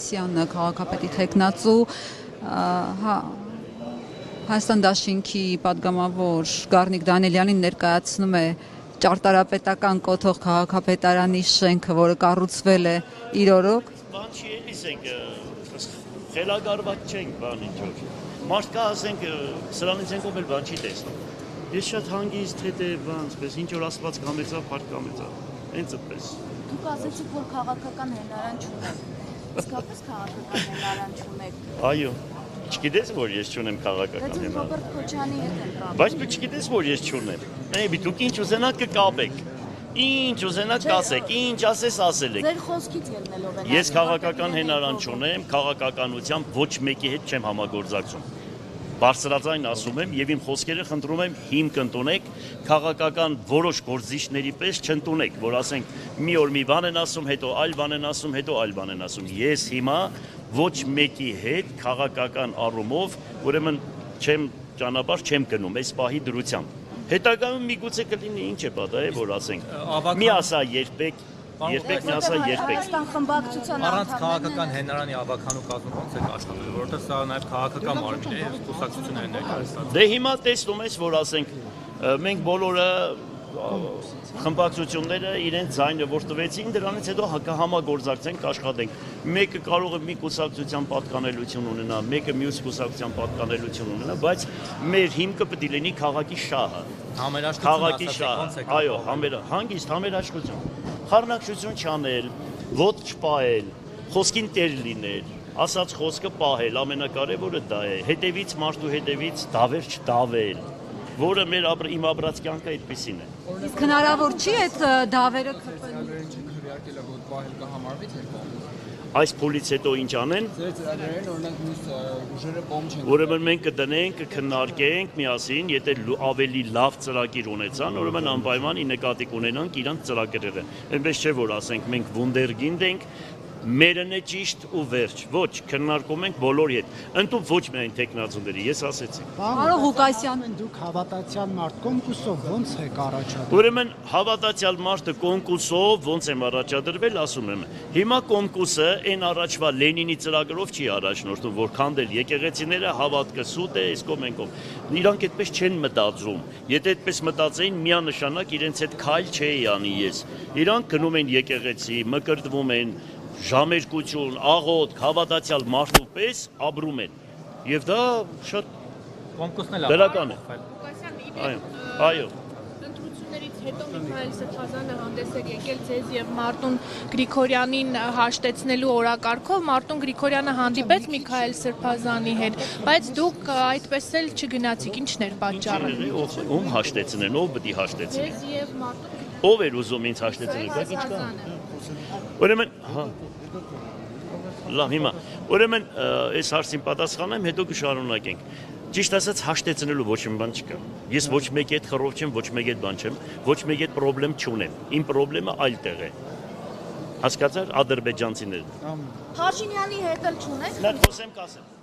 Ղուկասյանը, քաղաքապետի թեկնածու, Հայաստան դաշինքի պատգամավոր Գառնիկ Դանիելյանին ներկայացնում է ճարտարապետական կոթող քաղաքապետարանի շենքը, որը կառուցվել է իր օրոք։ Բան չի էլիս ենք, խելագարված չենք բան ինչ-որ։ Մարդկա ասենք, սրանից ենք ով էլ բան չի տեսնում։ Ես շատ հանգիստ հետ է բան, սպես ինչ-որ ասված կամեցավ, պարկ կամեցավ, հենց ըպես։ Դուք ասեցիք, որ քաղաքական հենարան չունեք, իսկապես քաղաքական հենարան չունեք։ Այո, չգիտես, որ ես չունեմ քաղաքական հենարան։ Ռոբերտ Քոչյանի հետ են կապ։ Բայց դու չգիտես, որ ես չունեմ։ Դուք ինչ ուզենաք կկապեք, ինչ ուզենաք կասեք, ինչ ասես ասել եք։ Ձեր խոսքից ելնելով են։ Ես քաղաքական հենարան չունեմ, քաղաքականությամբ ոչ մեկի հետ չեմ համագործակցում։ Բարձրաձայն ասում եմ եւ իմ խոսքերը խնդրում եմ հիմք ընդունեք, քաղաքական որոշ գործիչների պես չընդունեք, որ ասենք մի օր մի բան են ասում, հետո այլ բան են ասում, հետո այլ բան են ասում։ Ես հիմա ոչ մեկի հետ քաղաքական առումով, ուրեմն չեմ ճանապարհ չեմ գնում այս պահի դրությամբ։ Հետագայում միգուցե կլինի ինչ է պատահ, որ ասենք։ Մի ասա երբեք, երբեք մի ասա երբեք։ Հայաստան խմբակցության Առանց քաղաքական հենարանի ավականու կազմում ոնց է աշխատել, որովհետև սա նաև քաղաքական մարմին է եւ կուսակցությունները ներկայացած։ Դե հիմա տեսնում ես, որ ասենք մենք բոլորը խմբակցությունները իրենց ձայնը որ տվեցին, դրանից հետո համագործակցենք, աշխատենք։ Մեկը կարող է մի կուսակցության պատկանելություն ունենա, մեկը մյուս կուսակցության պատկանելություն ունենա, բայց մեր հիմքը պետք է լինի քաղաքի շահը։ Քաղաքի շահը, այո, հանգիստ համերաշխություն, խառնակցություն չանել, ոտ չպահել, խոսքին տեր լինել, ասած խոսքը պահել, ամենակարևորը դա է, հետևից մարդու հետևից դավեր չդավել, որը մեր իմ ապրած կյանքը այդպեսին է։ Իսկ հնարավոր չի այդ դավերը քրել։ Այս փուլից հետո ինչ անեն։ Ուրեմն մենք կդնենք, կքննարկենք միասին, եթե ավելի լավ ծրագիր ունեցան, ուրեմն անպայման ի նկատի կունենանք իրանց ծրագրերը։ Այնպես չէ որ ասենք մենք վունդերգինդ ենք, մերն է ճիշտ ու վերջ։ Ոչ, քննարկում ենք բոլորի հետ։ Ընդդեմ ոչ միայն տեխնացուների, ես ասեցի։ Պարոն Ղուկասյան, դուք հավատացյալ մարդ կոնկուրսով ոնց եք առաջադրել։ Ուրեմն հավատացյալ մարդը կոնկուրսով ոնց եմ առաջադրվել, ասում եմ։ Հիմա կոնկուրսը այն առաջվա Լենինի ծրագրով չի առաջնորդում, որ քանդել եկեղեցիները հավատքը սուտ է, իսկ մենքով։ Իրանք այդպես չեն մտածում։ Եթե այդպես մտածեին, միանշանակ իրենց հետ քայլ չէի անի ես։ Իրանք գնում են եկեղեցի, մկրտվում են, ժամերկություն, աղոտ, հավատացյալ մարդու պես ապրում են։ Եվ դա շատ դրական է։ Այո։ Ընտրություններից հետո Միքայել Սրբազանը հանդես էր եկել ձեզ եւ Մարտուն Գրիգորյանին հաշտեցնելու օրակարգով։ Մարտուն Գրիգորյանը հանդիպեց Միքայել Սրբազանի հետ, բայց դուք այդպես էլ չգնացիք, ի՞նչն էր պատճառը։ Ում հաշտեցնեն, ով պետք է հաշտեցնի։ Ձեզ եւ Մարտուն Ով էր ուզում ինձ հաշտեցնել, դա ինչ կա։ Ուրեմն, լավ, հիմա, ուրեմն այս հարցին պատասխանեմ, հետո կշարունակենք։ Ճիշտ ասած հաշտեցնելու ոչ մի բան չկա։ Ես ոչ մեկի հետ խռով չեմ, ոչ մեկի հետ բան չեմ, ոչ մեկի հետ պրոբլեմ չունեմ։ Իմ պրոբլեմը այլտեղ է։ Հասկացա՞ր ադրբեջանցիներն։ Փաշինյանի հետ էլ չունեք։ Նա խոսեմ կասեմ։